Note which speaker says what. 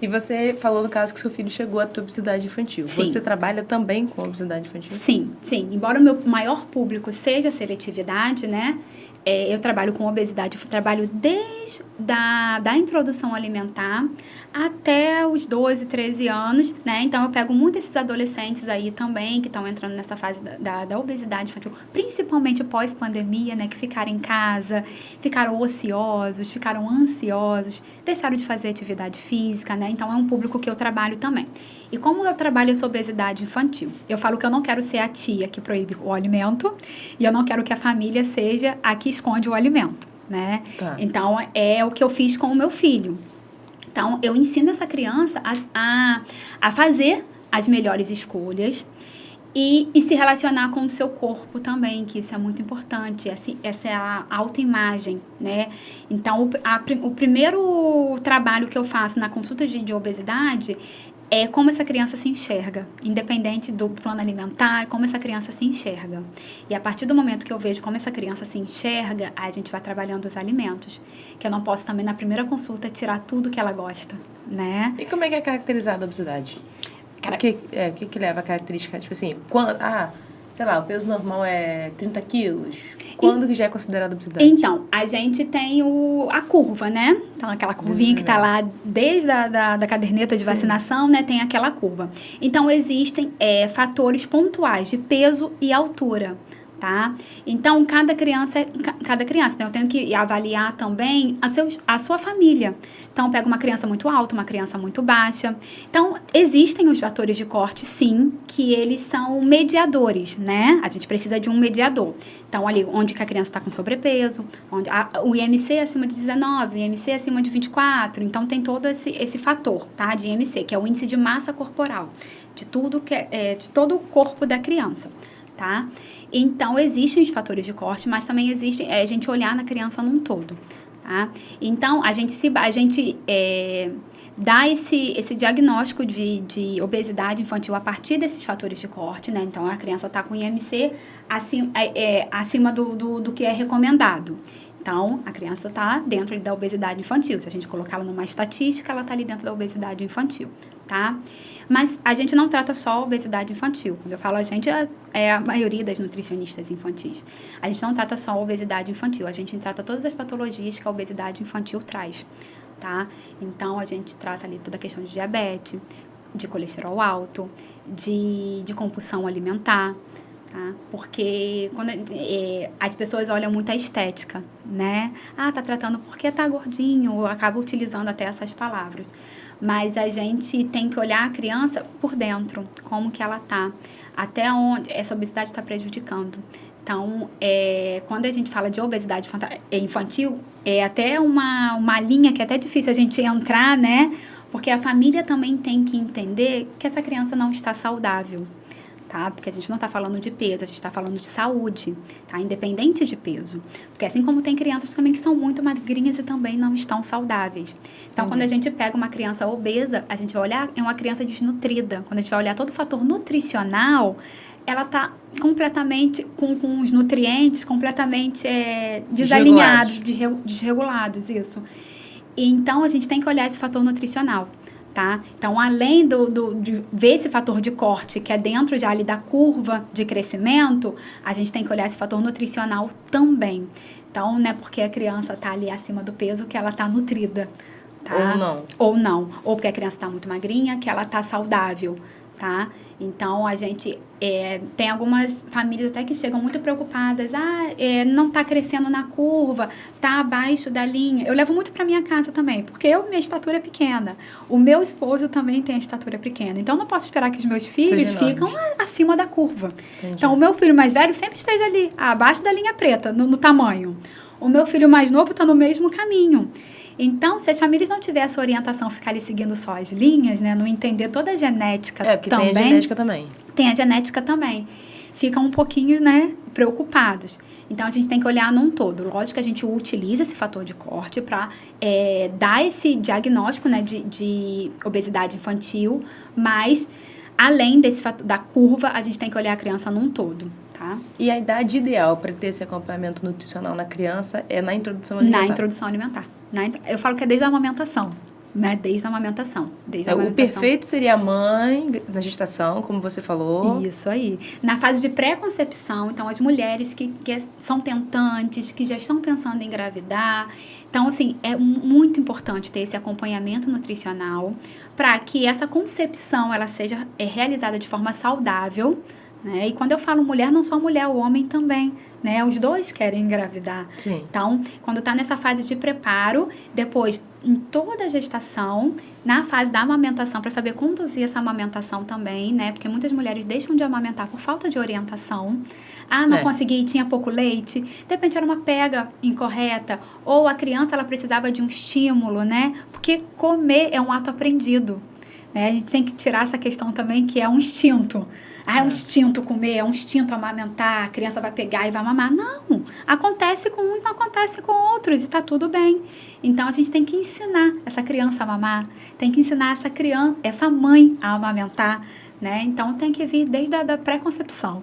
Speaker 1: E você falou no caso que seu filho chegou a ter obesidade infantil.
Speaker 2: Sim.
Speaker 1: Você trabalha também com obesidade infantil?
Speaker 2: Sim, sim. Embora o meu maior público seja a seletividade, né? Eu trabalho com obesidade, eu trabalho desde da introdução alimentar até os 12, 13 anos, né? Então, eu pego muito esses adolescentes aí também, que estão entrando nessa fase da obesidade infantil, principalmente pós-pandemia, né? Que ficaram em casa, ficaram ociosos, ficaram ansiosos, deixaram de fazer atividade física, né? Então, é um público que eu trabalho também. E como eu trabalho sobre obesidade infantil, eu falo que eu não quero ser a tia que proíbe o alimento e eu não quero que a família seja a que esconde o alimento, né?
Speaker 1: Tá.
Speaker 2: Então, é o que eu fiz com o meu filho. Então, eu ensino essa criança a fazer as melhores escolhas e se relacionar com o seu corpo também, que isso é muito importante. Essa é a autoimagem, né? Então, o primeiro trabalho que eu faço na consulta de obesidade é como essa criança se enxerga, independente do plano alimentar, como essa criança se enxerga. E a partir do momento que eu vejo como essa criança se enxerga, aí a gente vai trabalhando os alimentos. Que eu não posso também, na primeira consulta, tirar tudo que ela gosta, né?
Speaker 1: E como é que é caracterizada a obesidade? O que leva a característica? Tipo assim, sei lá, o peso normal é 30 quilos. Quando que já é considerado obesidade?
Speaker 2: Então, a gente tem a curva, né? Então, aquela curvinha que está lá desde da caderneta de vacinação, né? Tem aquela curva. Então, existem fatores pontuais de peso e altura, tá? Então, cada criança, né? Eu tenho que avaliar também a sua família. Então, eu pego uma criança muito alta, uma criança muito baixa. Então, existem os fatores de corte, sim, que eles são mediadores, né? A gente precisa de um mediador. Então, ali, onde que a criança está com sobrepeso, onde o IMC é acima de 19, o IMC é acima de 24. Então, tem todo esse fator, tá? De IMC, que é o índice de massa corporal, de tudo de todo o corpo da criança. Tá? Então, existem os fatores de corte, mas também existe a gente olhar na criança num todo, tá? Então, a gente dá esse diagnóstico de obesidade infantil a partir desses fatores de corte, né? Então, a criança está com IMC acima do que é recomendado. Então, a criança está dentro da obesidade infantil. Se a gente colocá-la numa estatística, ela está ali dentro da obesidade infantil, tá? Mas a gente não trata só a obesidade infantil. Quando eu falo a gente, é a maioria das nutricionistas infantis. A gente não trata só a obesidade infantil, a gente trata todas as patologias que a obesidade infantil traz, tá? Então, a gente trata ali toda a questão de diabetes, de colesterol alto, de compulsão alimentar, tá? Porque quando as pessoas olham muito a estética, né? Tá tratando porque tá gordinho, ou acaba utilizando até essas palavras. Mas a gente tem que olhar a criança por dentro, como que ela tá, até onde essa obesidade está prejudicando. Então, quando a gente fala de obesidade infantil, é até uma linha que é até difícil a gente entrar, né? Porque a família também tem que entender que essa criança não está saudável, tá? Porque a gente não está falando de peso, a gente está falando de saúde, tá? Independente de peso. Porque assim como tem crianças também que são muito magrinhas e também não estão saudáveis. Então, quando a gente pega uma criança obesa, a gente vai olhar, é uma criança desnutrida. Quando a gente vai olhar todo o fator nutricional, ela está completamente com os nutrientes completamente desalinhados, desregulados, isso. E, então, a gente tem que olhar esse fator nutricional. Tá? Então, além de ver esse fator de corte, que é dentro já ali da curva de crescimento, a gente tem que olhar esse fator nutricional também. Então, não é porque a criança está ali acima do peso que ela está nutrida. Tá? Ou não. Ou porque a criança está muito magrinha que ela está saudável. Tá? Então, a gente tem algumas famílias até que chegam muito preocupadas. Não está crescendo na curva, está abaixo da linha. Eu levo muito para minha casa também, porque minha estatura é pequena. O meu esposo também tem a estatura pequena. Então, não posso esperar que os meus filhos ficam acima da curva. Entendi. Então, o meu filho mais velho sempre esteja ali, abaixo da linha preta, no tamanho. O meu filho mais novo está no mesmo caminho. Então, se as famílias não tiverem essa orientação, ficar ali seguindo só as linhas, né? Não entender toda a genética
Speaker 1: porque também. Tem a genética também.
Speaker 2: Tem a genética também. Ficam um pouquinho, né, preocupados. Então, a gente tem que olhar num todo. Lógico que a gente utiliza esse fator de corte para dar esse diagnóstico, né, de obesidade infantil, mas, além desse da curva, a gente tem que olhar a criança num todo. Tá?
Speaker 1: E a idade ideal para ter esse acompanhamento nutricional na criança é na introdução alimentar?
Speaker 2: Na introdução alimentar. Eu falo que é desde a amamentação, né? Desde a amamentação.
Speaker 1: O perfeito seria a mãe na gestação, como você falou.
Speaker 2: Isso aí. Na fase de pré-concepção, então, as mulheres que são tentantes, que já estão pensando em engravidar. Então, assim, é muito importante ter esse acompanhamento nutricional para que essa concepção ela seja realizada de forma saudável, né? E quando eu falo mulher, não só mulher, o homem também, né? Os dois querem engravidar.
Speaker 1: Sim.
Speaker 2: Então, quando está nessa fase de preparo, depois, em toda a gestação, na fase da amamentação, para saber conduzir essa amamentação também, né? Porque muitas mulheres deixam de amamentar por falta de orientação. Ah, não consegui, tinha pouco leite. De repente, era uma pega incorreta. Ou a criança, ela precisava de um estímulo, né? Porque comer é um ato aprendido, né? A gente tem que tirar essa questão também, que é um instinto. Ah, é um instinto comer, é um instinto amamentar, a criança vai pegar e vai mamar. Não, acontece com um e não acontece com outros, e tá tudo bem. Então, a gente tem que ensinar essa criança a mamar, tem que ensinar essa mãe a amamentar, né? Então, tem que vir desde a pré-concepção.